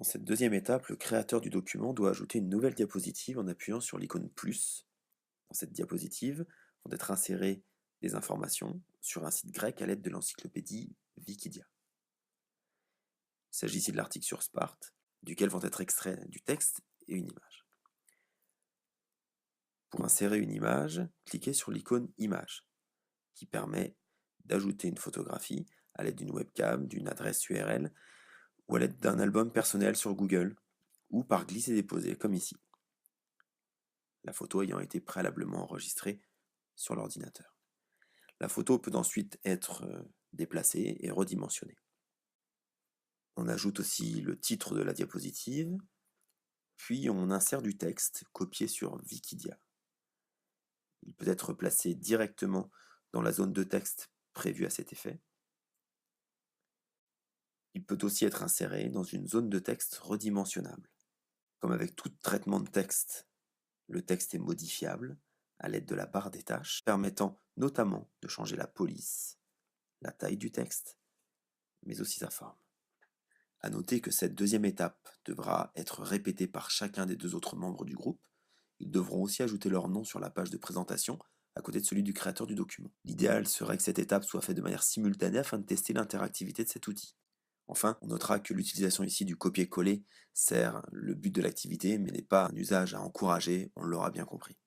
Dans cette deuxième étape, le créateur du document doit ajouter une nouvelle diapositive en appuyant sur l'icône plus. Dans cette diapositive vont être insérées des informations sur un site grec à l'aide de l'encyclopédie Wikidia. Il s'agit ici de l'article sur Sparte, duquel vont être extraits du texte et une image. Pour insérer une image, cliquez sur l'icône Image, qui permet d'ajouter une photographie à l'aide d'une webcam, d'une adresse URL ou à l'aide d'un album personnel sur Google, ou par glisser-déposer, comme ici, la photo ayant été préalablement enregistrée sur l'ordinateur. La photo peut ensuite être déplacée et redimensionnée. On ajoute aussi le titre de la diapositive, puis on insère du texte copié sur Wikidia. Il peut être placé directement dans la zone de texte prévue à cet effet. Il peut aussi être inséré dans une zone de texte redimensionnable. Comme avec tout traitement de texte, le texte est modifiable à l'aide de la barre des tâches, permettant notamment de changer la police, la taille du texte, mais aussi sa forme. À noter que cette deuxième étape devra être répétée par chacun des deux autres membres du groupe. Ils devront aussi ajouter leur nom sur la page de présentation à côté de celui du créateur du document. L'idéal serait que cette étape soit faite de manière simultanée afin de tester l'interactivité de cet outil. Enfin, on notera que l'utilisation ici du copier-coller sert le but de l'activité mais n'est pas un usage à encourager, on l'aura bien compris.